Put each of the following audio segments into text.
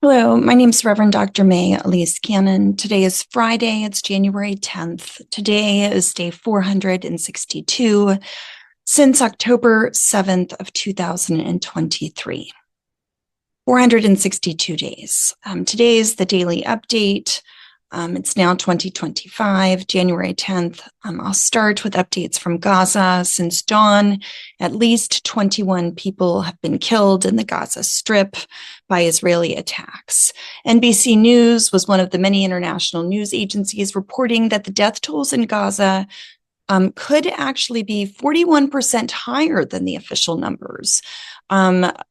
Hello, my name is Reverend Dr. May Elise Cannon. Today is Friday, it's January 10th. Today is day 462 since October 7th of 2023. 462 days. Today is the daily update. It's now 2025, January 10th. I'll start with updates from Gaza. Since dawn, at least 21 people have been killed in the Gaza Strip by Israeli attacks. NBC News was one of the many international news agencies reporting that the death tolls in Gaza could actually be 41% higher than the official numbers.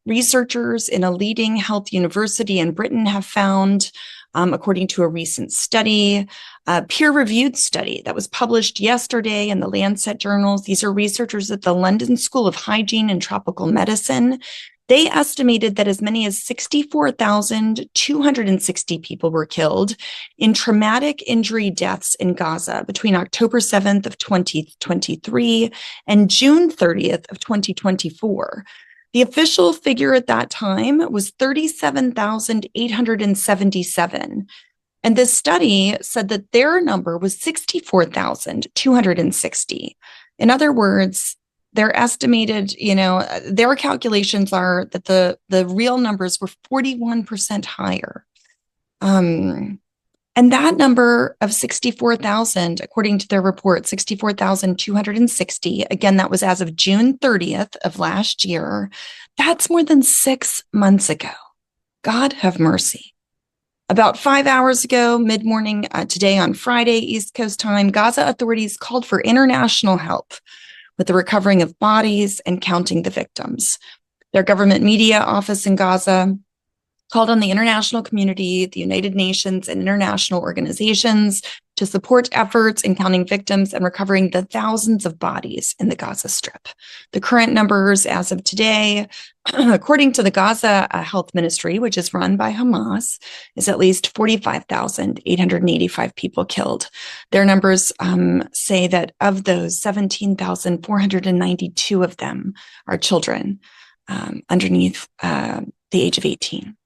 Researchers in a leading health university in Britain have found, according to a recent study, a peer-reviewed study that was published yesterday in the Lancet journals. These are researchers at the London School of Hygiene and Tropical Medicine. They estimated that as many as 64,260 people were killed in traumatic injury deaths in Gaza between October 7th of 2023 and June 30th of 2024. The official figure at that time was 37,877. And this study said that their number was 64,260. In other words, their estimated, their calculations are that the real numbers were 41% higher. And that number of 64,000, according to their report, 64,260, again, that was as of June 30th of last year. That's more than 6 months ago. God have mercy. About 5 hours ago, mid-morning today on Friday, East Coast time, Gaza authorities called for international help with the recovering of bodies and counting the victims. Their government media office in Gaza called on the international community, the United Nations, and international organizations to support efforts in counting victims and recovering the thousands of bodies in the Gaza Strip. The current numbers as of today, according to the Gaza Health Ministry, which is run by Hamas, is at least 45,885 people killed. Their numbers say that of those, 17,492 of them are children underneath the age of 18.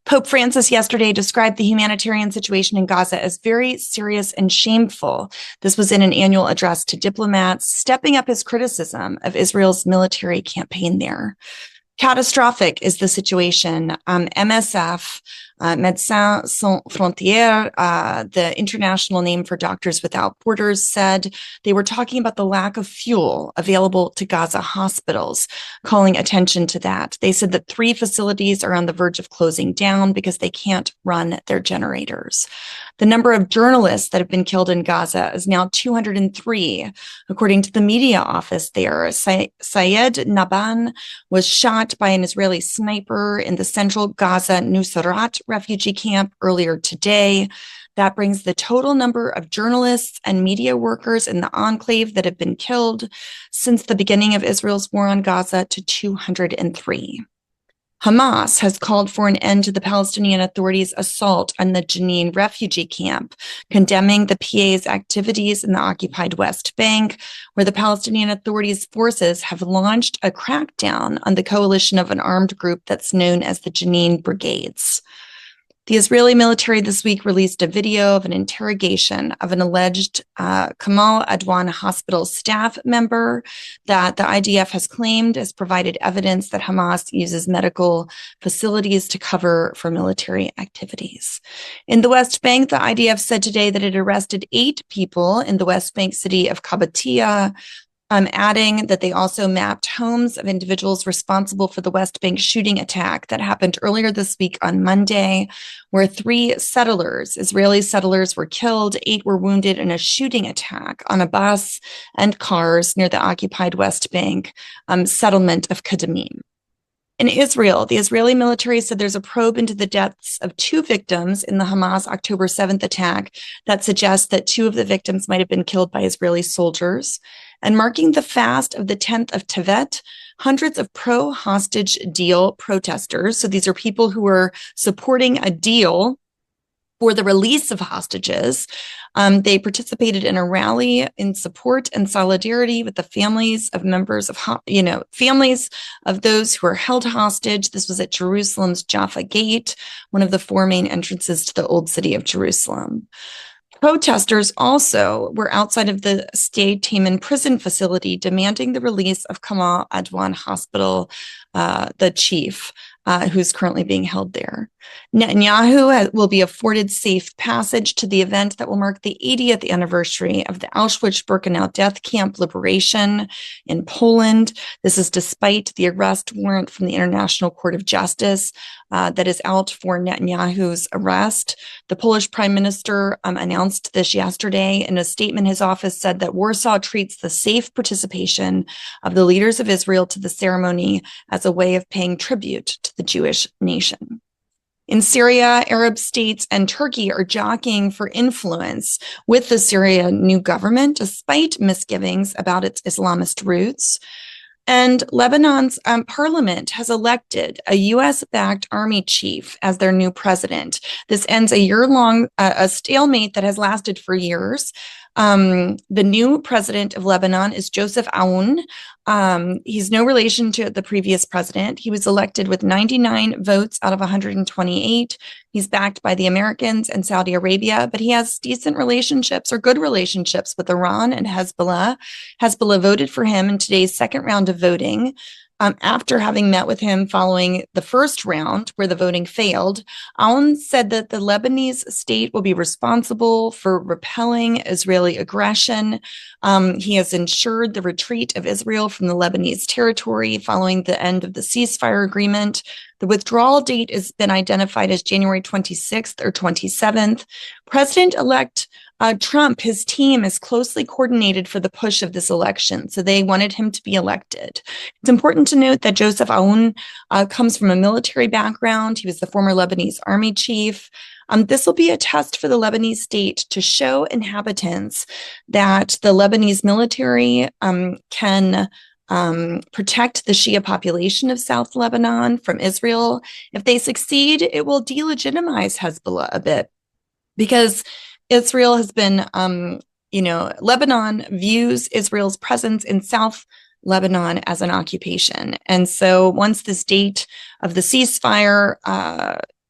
Pope Francis yesterday described the humanitarian situation in Gaza as very serious and shameful. This was in an annual address to diplomats, stepping up his criticism of Israel's military campaign there. Catastrophic is the situation. MSF, Médecins Sans Frontières, the international name for Doctors Without Borders, said they were talking about the lack of fuel available to Gaza hospitals, calling attention to that. They said that 3 facilities are on the verge of closing down because they can't run their generators. The number of journalists that have been killed in Gaza is now 203. According to the media office there, Syed Naban was shot by an Israeli sniper in the central Gaza Nusrat refugee camp earlier today. That brings the total number of journalists and media workers in the enclave that have been killed since the beginning of Israel's war on Gaza to 203. Hamas has called for an end to the Palestinian Authority's assault on the Jenin refugee camp, condemning the PA's activities in the occupied West Bank, where the Palestinian Authority's forces have launched a crackdown on the coalition of an armed group that's known as the Jenin Brigades. The Israeli military this week released a video of an interrogation of an alleged Kamal Adwan hospital staff member that the IDF has claimed has provided evidence that Hamas uses medical facilities to cover for military activities. In the West Bank, the IDF said today that it arrested 8 people in the West Bank city of Qabatia, adding that they also mapped homes of individuals responsible for the West Bank shooting attack that happened earlier this week on Monday, where 3 settlers, Israeli settlers, were killed. 8 were wounded in a shooting attack on a bus and cars near the occupied West Bank settlement of Kadimim. In Israel, the Israeli military said there's a probe into the deaths of 2 victims in the Hamas October 7th attack that suggests that 2 of the victims might have been killed by Israeli soldiers. And marking the fast of the 10th of Tevet, hundreds of pro-hostage deal protesters, so these are people who are supporting a deal for the release of hostages. They participated in a rally in support and solidarity with the families of members of, families of those who are held hostage. This was at Jerusalem's Jaffa Gate, one of the four main entrances to the old city of Jerusalem. Protesters also were outside of the State Taman prison facility demanding the release of Kamal Adwan Hospital, the chief, who's currently being held there. Netanyahu will be afforded safe passage to the event that will mark the 80th anniversary of the Auschwitz-Birkenau death camp liberation in Poland. This is despite the arrest warrant from the International Court of Justice that is out for Netanyahu's arrest. The Polish prime minister announced this yesterday. In a statement, his office said that Warsaw treats the safe participation of the leaders of Israel to the ceremony as a way of paying tribute to the Jewish nation. In Syria, Arab states and Turkey are jockeying for influence with the Syrian new government, despite misgivings about its Islamist roots. And Lebanon's parliament has elected a U.S.-backed army chief as their new president. This ends a year-long a stalemate that has lasted for years. The new president of Lebanon is Joseph Aoun. He's no relation to the previous president. He was elected with 99 votes out of 128. He's backed by the Americans and Saudi Arabia, but he has decent relationships or good relationships with Iran and Hezbollah. Hezbollah voted for him in today's second round of voting. After having met with him following the first round where the voting failed, Aoun said that the Lebanese state will be responsible for repelling Israeli aggression. He has ensured the retreat of Israel from the Lebanese territory following the end of the ceasefire agreement. The withdrawal date has been identified as January 26th or 27th. President-elect Trump, his team is closely coordinated for the push of this election, so they wanted him to be elected. It's important to note that Joseph Aoun comes from a military background. He was the former Lebanese army chief. This will be a test for the Lebanese state to show inhabitants that the Lebanese military can protect the Shia population of South Lebanon from Israel. If they succeed, it will delegitimize Hezbollah a bit, because Israel has been, Lebanon views Israel's presence in South Lebanon as an occupation. And so once this date of the ceasefire,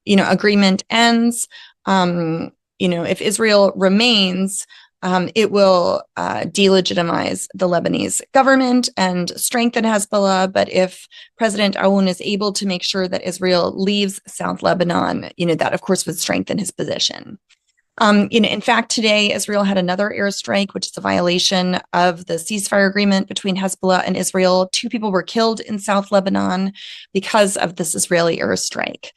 agreement ends, if Israel remains, it will delegitimize the Lebanese government and strengthen Hezbollah. But if President Aoun is able to make sure that Israel leaves South Lebanon, that of course would strengthen his position. In fact, today, Israel had another airstrike, which is a violation of the ceasefire agreement between Hezbollah and Israel. 2 people were killed in South Lebanon because of this Israeli airstrike.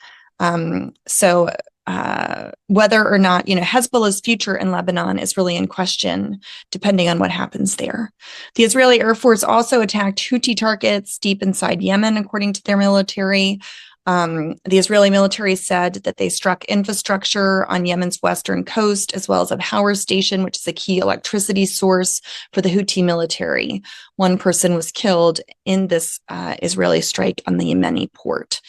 Whether or not, Hezbollah's future in Lebanon is really in question, depending on what happens there. The Israeli Air Force also attacked Houthi targets deep inside Yemen, according to their military. The Israeli military said that they struck infrastructure on Yemen's western coast, as well as a power station, which is a key electricity source for the Houthi military. 1 person was killed in this Israeli strike on the Yemeni port.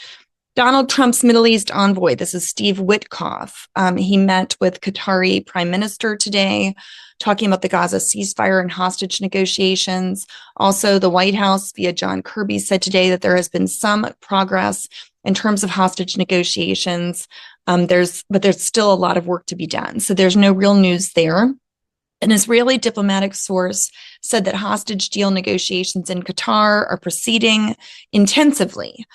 Donald Trump's Middle East envoy, this is Steve Witkoff. He met with Qatari Prime Minister today, talking about the Gaza ceasefire and hostage negotiations. Also, the White House, via John Kirby, said today that there has been some progress in terms of hostage negotiations. But there's still a lot of work to be done. So there's no real news there. An Israeli diplomatic source said that hostage deal negotiations in Qatar are proceeding intensively.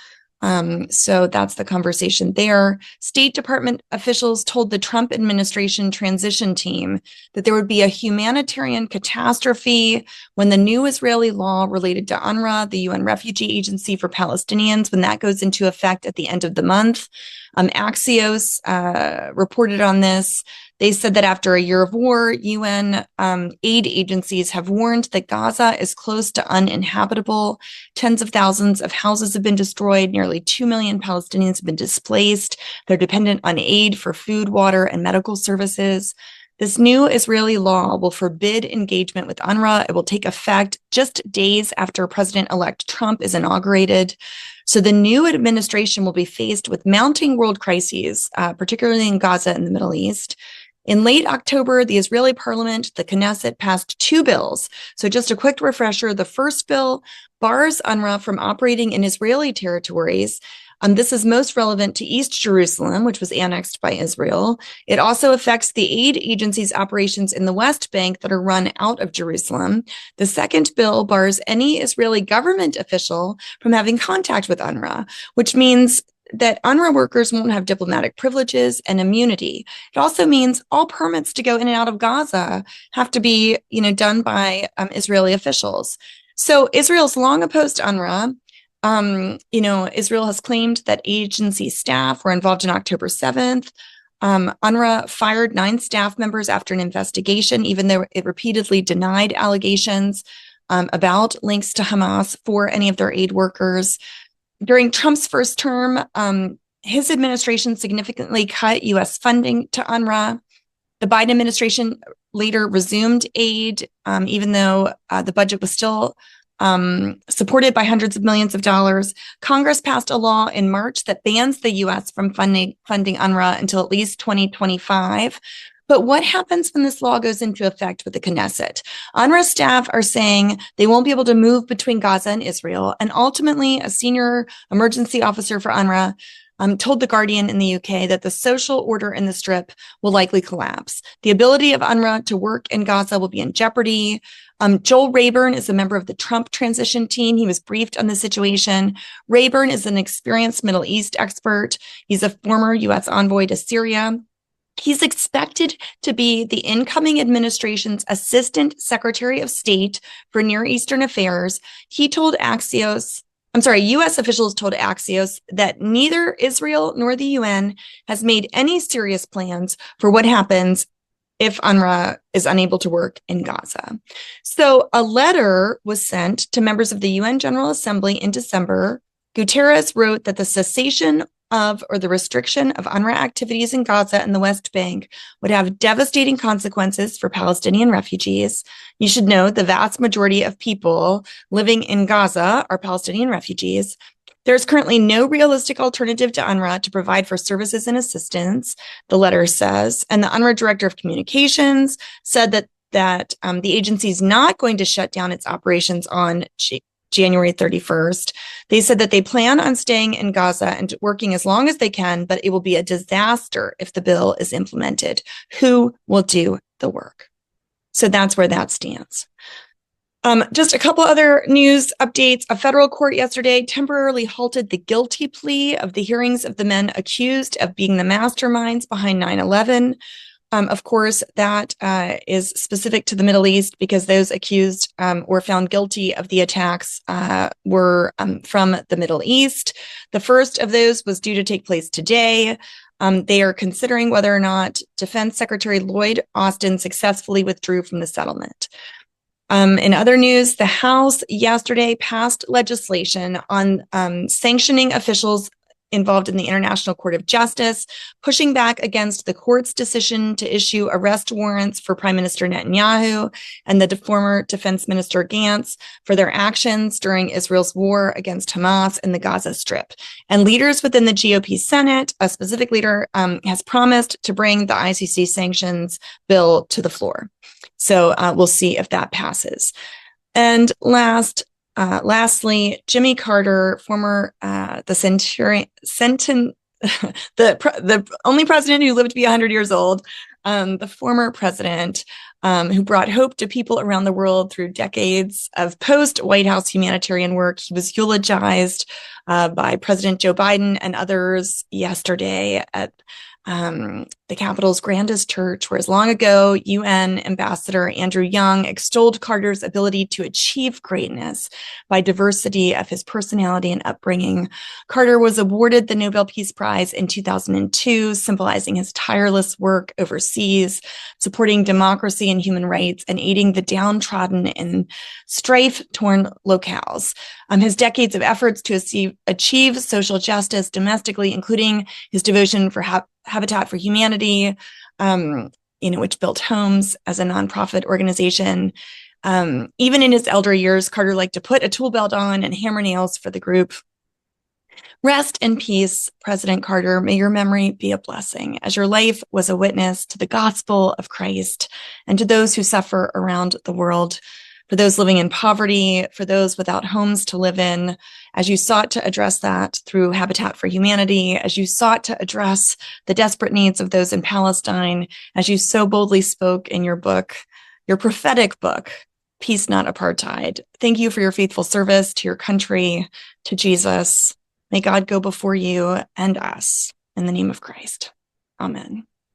So that's the conversation there. State Department officials told the Trump administration transition team that there would be a humanitarian catastrophe when the new Israeli law related to UNRWA, the UN Refugee Agency for Palestinians, when that goes into effect at the end of the month. Axios reported on this. They said that after a year of war, UN aid agencies have warned that Gaza is close to uninhabitable. Tens of thousands of houses have been destroyed. Nearly 2 million Palestinians have been displaced. They're dependent on aid for food, water, and medical services. This new Israeli law will forbid engagement with UNRWA. It will take effect just days after President-elect Trump is inaugurated. So the new administration will be faced with mounting world crises, particularly in Gaza and the Middle East. In late October, the Israeli parliament, the Knesset, passed two bills. So just a quick refresher, the first bill bars UNRWA from operating in Israeli territories. This is most relevant to East Jerusalem, which was annexed by Israel. It also affects the aid agency's operations in the West Bank that are run out of Jerusalem. The second bill bars any Israeli government official from having contact with UNRWA, which means that UNRWA workers won't have diplomatic privileges and immunity. It also means all permits to go in and out of Gaza have to be, done by Israeli officials. So Israel's long opposed UNRWA. Israel has claimed that agency staff were involved in October 7th. UNRWA fired 9 staff members after an investigation, even though it repeatedly denied allegations about links to Hamas for any of their aid workers. During Trump's first term, his administration significantly cut U.S. funding to UNRWA. The Biden administration later resumed aid, even though the budget was still supported by hundreds of millions of dollars. Congress passed a law in March that bans the U.S. from funding UNRWA until at least 2025. But what happens when this law goes into effect with the Knesset? UNRWA staff are saying they won't be able to move between Gaza and Israel. And ultimately, a senior emergency officer for UNRWA told The Guardian in the UK that the social order in the Strip will likely collapse. The ability of UNRWA to work in Gaza will be in jeopardy. Joel Rayburn is a member of the Trump transition team. He was briefed on the situation. Rayburn is an experienced Middle East expert. He's a former U.S. envoy to Syria. He's expected to be the incoming administration's Assistant Secretary of State for Near Eastern Affairs. He told U.S. officials told Axios that neither Israel nor the UN has made any serious plans for what happens if UNRWA is unable to work in Gaza. So a letter was sent to members of the UN General Assembly in December. Guterres wrote that the cessation of or the restriction of UNRWA activities in Gaza and the West Bank would have devastating consequences for Palestinian refugees. You should know the vast majority of people living in Gaza are Palestinian refugees. There's currently no realistic alternative to UNRWA to provide for services and assistance, the letter says. And the UNRWA Director of Communications said that the agency is not going to shut down its operations on January 31st. They said that they plan on staying in Gaza and working as long as they can, but it will be a disaster if the bill is implemented. Who will do the work? So that's where that stands. Just a couple other news updates. A federal court yesterday temporarily halted the guilty plea of the hearings of the men accused of being the masterminds behind 9/11. Of course, that is specific to the Middle East because those accused or found guilty of the attacks were from the Middle East. The first of those was due to take place today. They are considering whether or not Defense Secretary Lloyd Austin successfully withdrew from the settlement. In other news, the House yesterday passed legislation on sanctioning officials involved in the International Court of Justice, pushing back against the court's decision to issue arrest warrants for Prime Minister Netanyahu and the former Defense Minister Gantz for their actions during Israel's war against Hamas in the Gaza Strip. And leaders within the GOP Senate, a specific leader, has promised to bring the ICC sanctions bill to the floor. So we'll see if that passes. And lastly, Jimmy Carter, former the only president who lived to be 100 years old, the former president who brought hope to people around the world through decades of post-White House humanitarian work. He was eulogized by President Joe Biden and others yesterday at the Capitol's grandest church, whereas long ago, UN Ambassador Andrew Young extolled Carter's ability to achieve greatness by diversity of his personality and upbringing. Carter was awarded the Nobel Peace Prize in 2002, symbolizing his tireless work overseas, supporting democracy and human rights, and aiding the downtrodden in strife-torn locales. His decades of efforts to achieve social justice domestically, including his devotion for Habitat for Humanity, which built homes as a nonprofit organization. Even in his elder years, Carter liked to put a tool belt on and hammer nails for the group. Rest in peace, President Carter. May your memory be a blessing, as your life was a witness to the gospel of Christ and to those who suffer around the world, for those living in poverty, for those without homes to live in, as you sought to address that through Habitat for Humanity, as you sought to address the desperate needs of those in Palestine, as you so boldly spoke in your book, your prophetic book, Peace Not Apartheid. Thank you for your faithful service to your country, to Jesus. May God go before you and us. In the name of Christ. Amen.